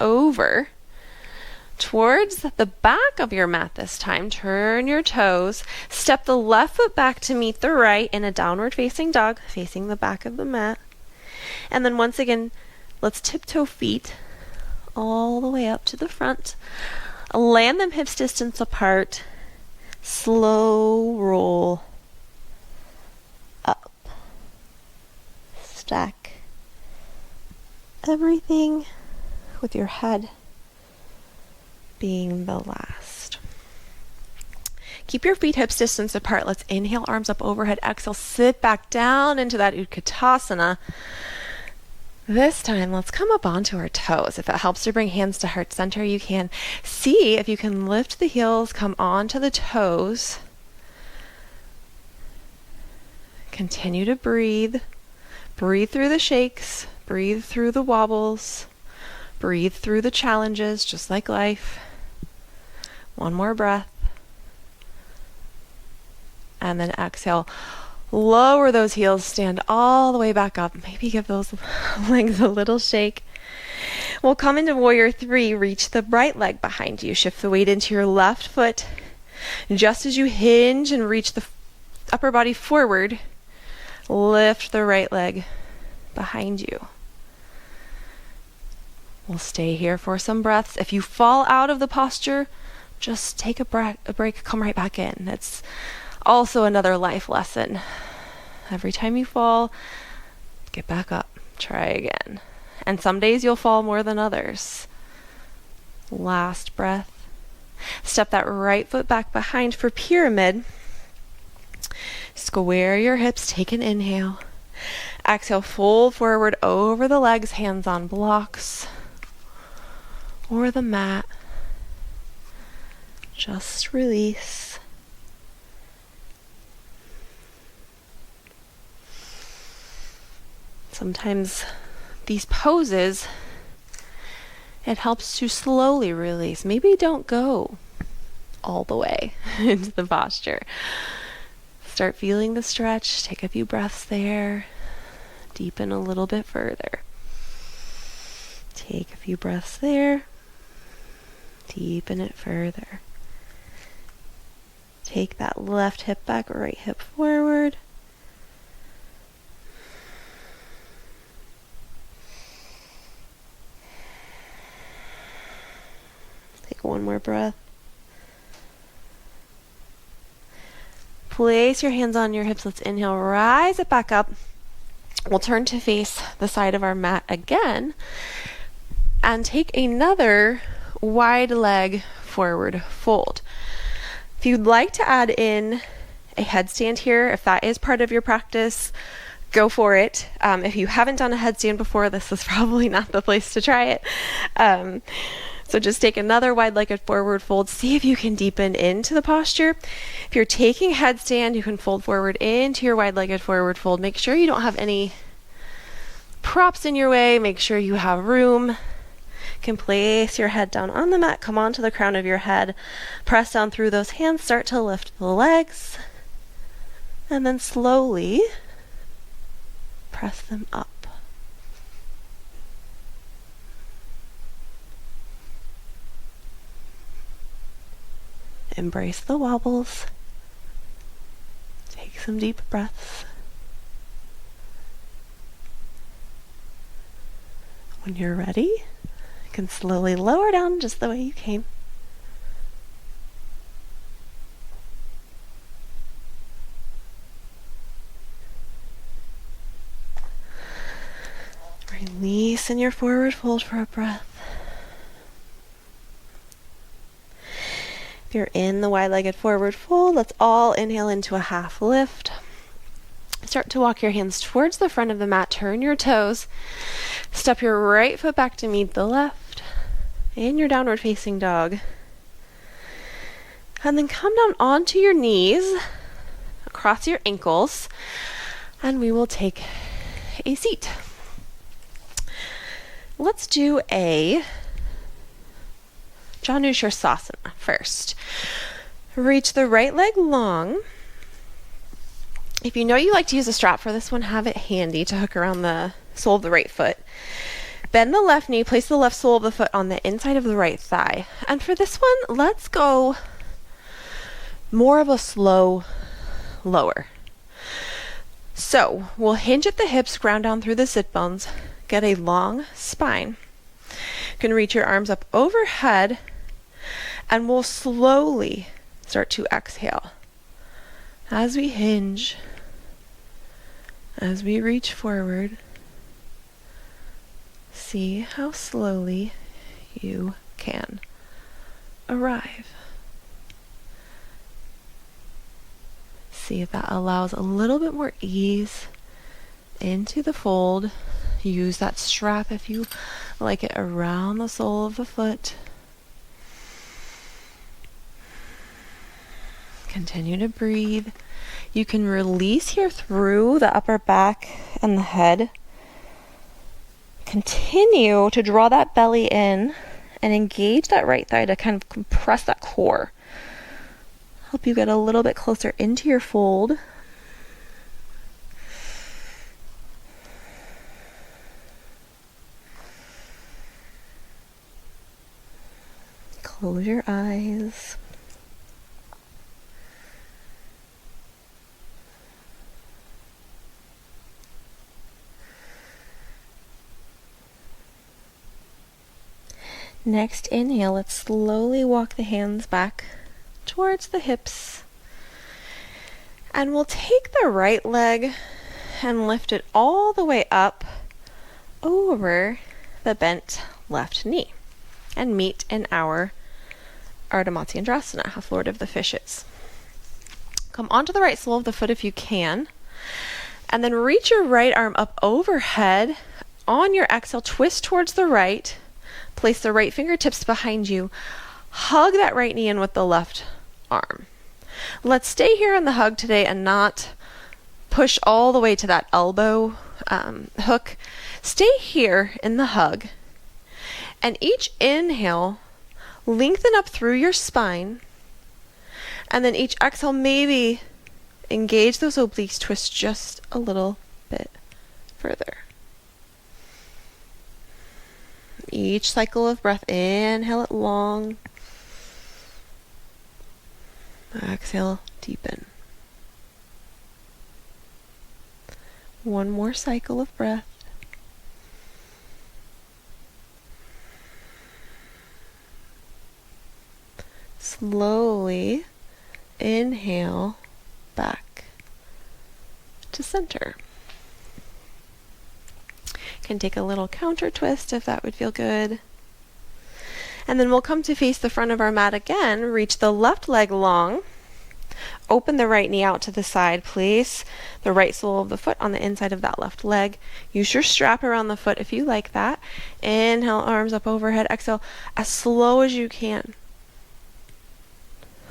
over towards the back of your mat this time. Turn your toes. Step the left foot back to meet the right in a downward facing dog, facing the back of the mat. And then once again, let's tiptoe feet all the way up to the front. Land them hips distance apart. Slow roll up. Stack everything with your head being the last. Keep your feet hips distance apart. Let's inhale, arms up overhead. Exhale, sit back down into that Utkatasana. This time, let's come up onto our toes. If it helps to bring hands to heart center, you can. See if you can lift the heels, come onto the toes. Continue to breathe. Breathe through the shakes. Breathe through the wobbles. Breathe through the challenges, just like life. One more breath. And then exhale. Lower those heels, stand all the way back up. Maybe give those legs a little shake. We'll come into Warrior 3. Reach the right leg behind you. Shift the weight into your left foot. Just as you hinge and reach the upper body forward, lift the right leg behind you. We'll stay here for some breaths. If you fall out of the posture, just take a break, come right back in. It's also another life lesson. Every time you fall, get back up, try again. And some days you'll fall more than others. Last breath. Step that right foot back behind for pyramid. Square your hips, take an inhale. Exhale, fold forward over the legs, hands on blocks or the mat. Just release. Sometimes these poses, it helps to slowly release. Maybe don't go all the way into the posture. Start feeling the stretch. Take a few breaths there. Deepen a little bit further. Take a few breaths there. Deepen it further. Take that left hip back, right hip forward. Take one more breath. Place your hands on your hips. Let's inhale, rise it back up. We'll turn to face the side of our mat again and take another wide leg forward fold. If you'd like to add in a headstand here, if that is part of your practice, go for it. If you haven't done a headstand before, this is probably not the place to try it. So just take another wide-legged forward fold. See if you can deepen into the posture. If you're taking a headstand, you can fold forward into your wide-legged forward fold. Make sure you don't have any props in your way. Make sure you have room. You can place your head down on the mat. Come onto the crown of your head. Press down through those hands. Start to lift the legs. And then slowly press them up. Embrace the wobbles. Take some deep breaths. When you're ready, you can slowly lower down just the way you came. Release in your forward fold for a breath. If you're in the wide-legged forward fold, let's all inhale into a half lift. Start to walk your hands towards the front of the mat. Turn your toes. Step your right foot back to meet the left in your downward facing dog. And then come down onto your knees, across your ankles, and we will take a seat. Let's do a Janushirasana first. Reach the right leg long. If you know you like to use a strap for this one, have it handy to hook around the sole of the right foot. Bend the left knee, place the left sole of the foot on the inside of the right thigh. And for this one, let's go more of a slow lower. So we'll hinge at the hips, ground down through the sit bones, get a long spine. You can reach your arms up overhead, and we'll slowly start to exhale. As we hinge, as we reach forward, see how slowly you can arrive. See if that allows a little bit more ease into the fold. Use that strap if you like it around the sole of the foot. Continue to breathe. You can release here through the upper back and the head. Continue to draw that belly in and engage that right thigh to kind of compress that core. Help you get a little bit closer into your fold. Close your eyes. Next inhale, let's slowly walk the hands back towards the hips. And we'll take the right leg and lift it all the way up over the bent left knee and meet in our Ardha Matsyendrasana, half Lord of the Fishes. Come onto the right sole of the foot if you can, and then reach your right arm up overhead. On your exhale, twist towards the right. Place the right fingertips behind you. Hug that right knee in with the left arm. Let's stay here in the hug today and not push all the way to that elbow hook. Stay here in the hug. And each inhale, lengthen up through your spine. And then each exhale, maybe engage those obliques, twist just a little bit further. Each cycle of breath, inhale it long. Exhale, deepen. One more cycle of breath. Slowly inhale back to center. Can take a little counter twist if that would feel good. And then we'll come to face the front of our mat again. Reach the left leg long. Open the right knee out to the side. Place the right sole of the foot on the inside of that left leg. Use your strap around the foot if you like that. Inhale, arms up overhead. Exhale, as slow as you can.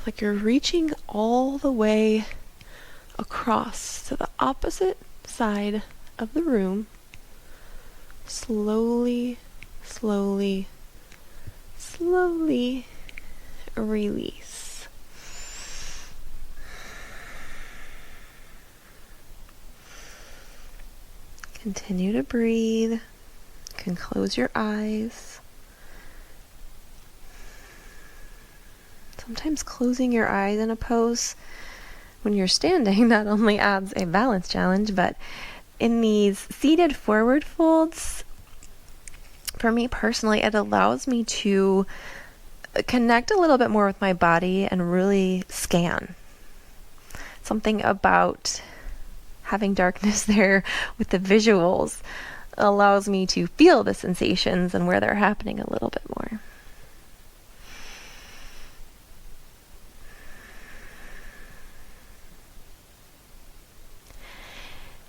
Like you're reaching all the way across to the opposite side of the room. Slowly, slowly, slowly release. Continue to breathe. You can close your eyes. Sometimes closing your eyes in a pose when you're standing not only adds a balance challenge, but in these seated forward folds, for me personally, it allows me to connect a little bit more with my body and really scan. Something about having darkness there with the visuals allows me to feel the sensations and where they're happening a little bit more.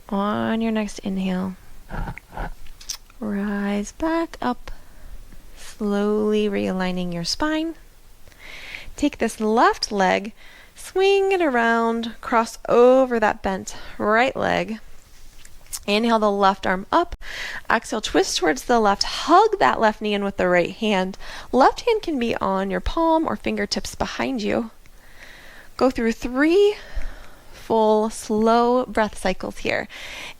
On your next inhale, rise back up, slowly realigning your spine. Take this left leg, swing it around, cross over that bent right leg. Inhale the left arm up. Exhale, twist towards the left. Hug that left knee in with the right hand. Left hand can be on your palm or fingertips behind you. Go through 3 full, slow breath cycles here.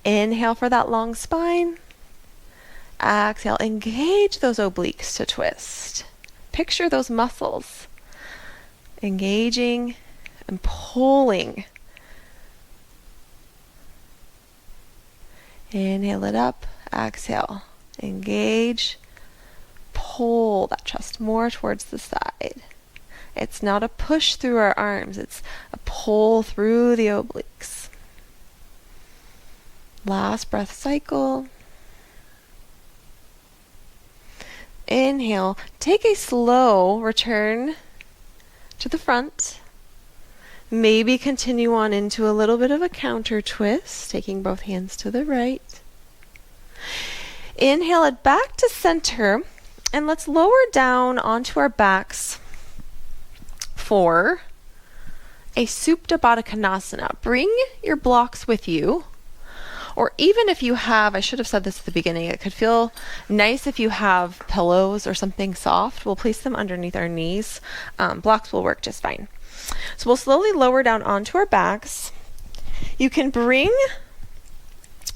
Inhale for that long spine. Exhale, engage those obliques to twist. Picture those muscles engaging and pulling. Inhale it up. Exhale, engage, pull that chest more towards the side. It's not a push through our arms, it's a pull through the obliques. Last breath cycle. Inhale, take a slow return to the front. Maybe continue on into a little bit of a counter twist, taking both hands to the right. Inhale it back to center, and let's lower down onto our backs for a Supta Baddha Konasana. Bring your blocks with you, or even if you have, I should have said this at the beginning, it could feel nice if you have pillows or something soft. We'll place them underneath our knees. Blocks will work just fine. So we'll slowly lower down onto our backs. You can bring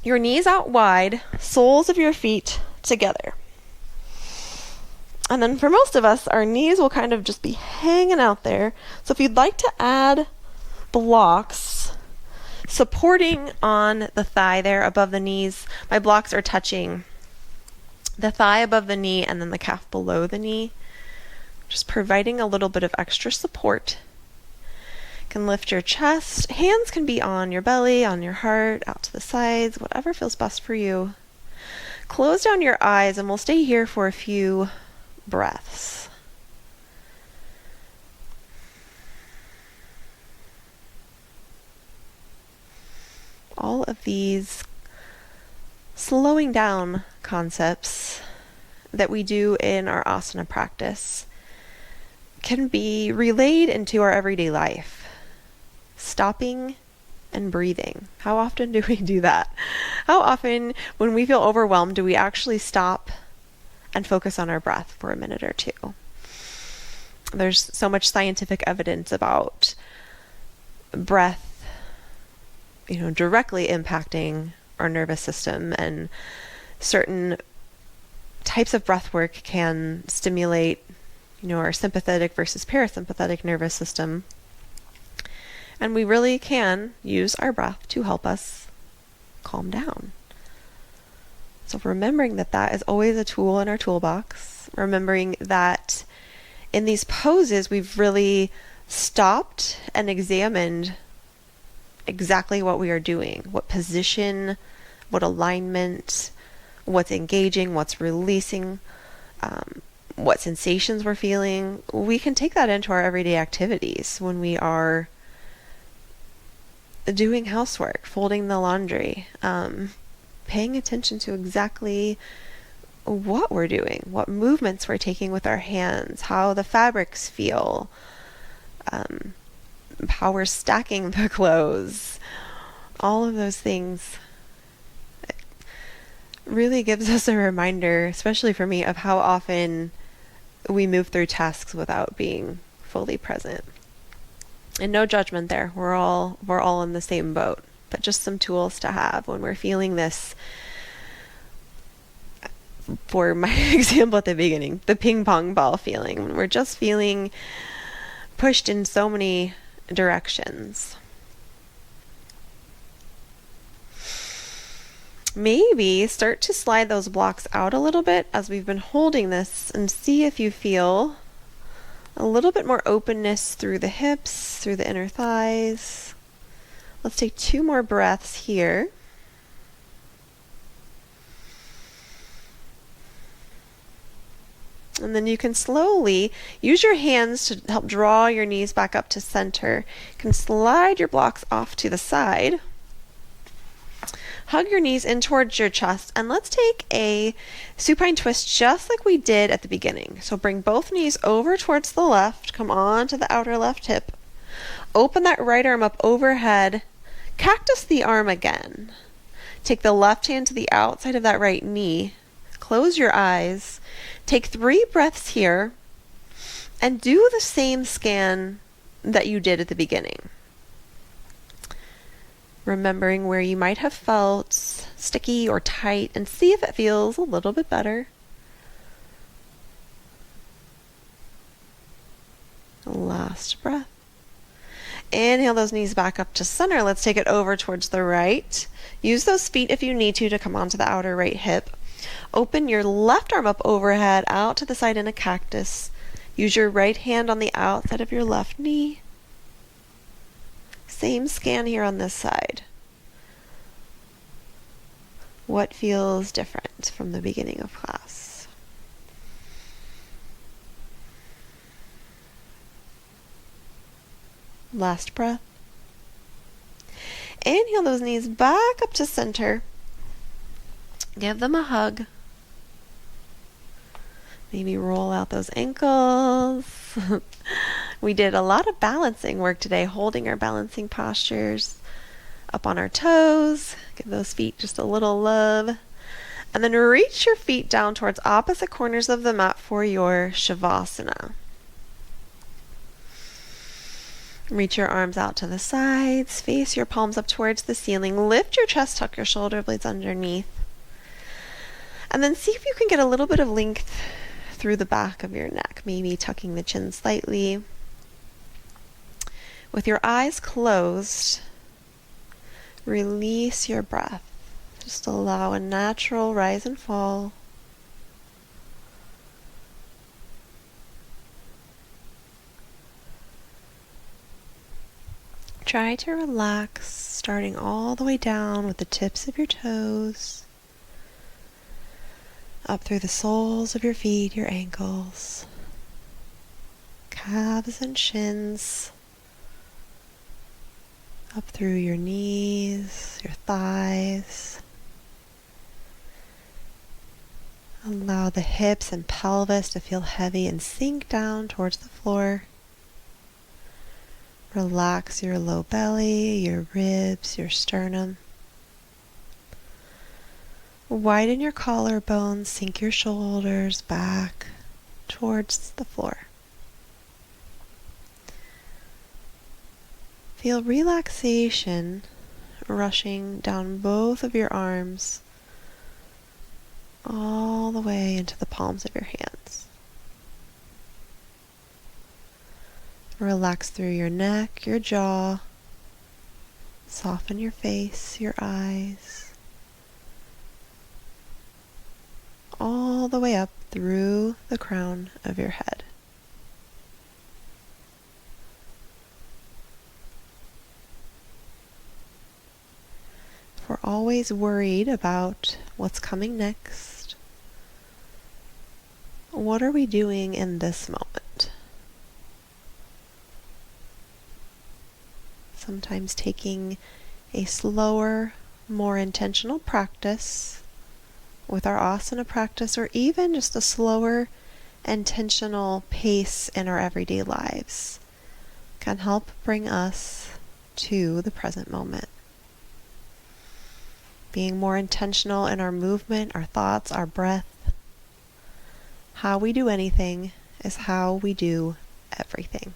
your knees out wide, soles of your feet together. And then for most of us, our knees will kind of just be hanging out there. So if you'd like to add blocks supporting on the thigh there above the knees, my blocks are touching the thigh above the knee and then the calf below the knee, just providing a little bit of extra support. You can lift your chest. Hands can be on your belly, on your heart, out to the sides, whatever feels best for you. Close down your eyes and we'll stay here for a few breaths. All of these slowing down concepts that we do in our asana practice can be relayed into our everyday life. Stopping and breathing. How often do we do that? How often, when we feel overwhelmed, do we actually stop and focus on our breath for a minute or two? There's so much scientific evidence about breath, directly impacting our nervous system, and certain types of breath work can stimulate, our sympathetic versus parasympathetic nervous system. And we really can use our breath to help us calm down. So remembering that is always a tool in our toolbox, remembering that in these poses we've really stopped and examined exactly what we are doing, what position, what alignment, what's engaging, what's releasing, what sensations we're feeling. We can take that into our everyday activities when we are doing housework, folding the laundry, paying attention to exactly what we're doing, what movements we're taking with our hands, how the fabrics feel, how we're stacking the clothes. All of those things really gives us a reminder, especially for me, of how often we move through tasks without being fully present. And no judgment there. We're all in the same boat, but just some tools to have when we're feeling this. For my example at the beginning, the ping pong ball feeling, when we're just feeling pushed in so many directions. Maybe start to slide those blocks out a little bit as we've been holding this, and see if you feel a little bit more openness through the hips, through the inner thighs. Let's take 2 more breaths here. And then you can slowly use your hands to help draw your knees back up to center. You can slide your blocks off to the side. Hug your knees in towards your chest, and let's take a supine twist just like we did at the beginning. So bring both knees over towards the left, come on to the outer left hip. Open that right arm up overhead. Cactus the arm again. Take the left hand to the outside of that right knee. Close your eyes. Take 3 breaths here and do the same scan that you did at the beginning. Remembering where you might have felt sticky or tight, and see if it feels a little bit better. Last breath. Inhale those knees back up to center. Let's take it over towards the right. Use those feet if you need to come onto the outer right hip. Open your left arm up overhead, out to the side in a cactus. Use your right hand on the outside of your left knee. Same scan here on this side. What feels different from the beginning of class? Last breath. Inhale those knees back up to center. Give them a hug. Maybe roll out those ankles. We did a lot of balancing work today, holding our balancing postures up on our toes. Give those feet just a little love. And then reach your feet down towards opposite corners of the mat for your Shavasana. Reach your arms out to the sides. Face your palms up towards the ceiling. Lift your chest, tuck your shoulder blades underneath. And then see if you can get a little bit of length through the back of your neck, maybe tucking the chin slightly. With your eyes closed, release your breath. Just allow a natural rise and fall. Try to relax, starting all the way down with the tips of your toes, up through the soles of your feet, your ankles, calves and shins, up through your knees, your thighs. Allow the hips and pelvis to feel heavy and sink down towards the floor. Relax your low belly, your ribs, your sternum. Widen your collarbones, sink your shoulders back towards the floor. Feel relaxation rushing down both of your arms all the way into the palms of your hands. Relax through your neck, your jaw. Soften your face, your eyes. All the way up through the crown of your head. we're always worried about what's coming next. What are we doing in this moment? Sometimes taking a slower, more intentional practice with our asana practice, or even just a slower, intentional pace in our everyday lives, can help bring us to the present moment. Being more intentional in our movement, our thoughts, our breath. How we do anything is how we do everything.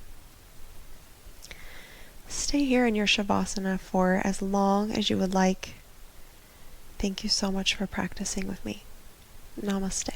Stay here in your Shavasana for as long as you would like. Thank you so much for practicing with me. Namaste.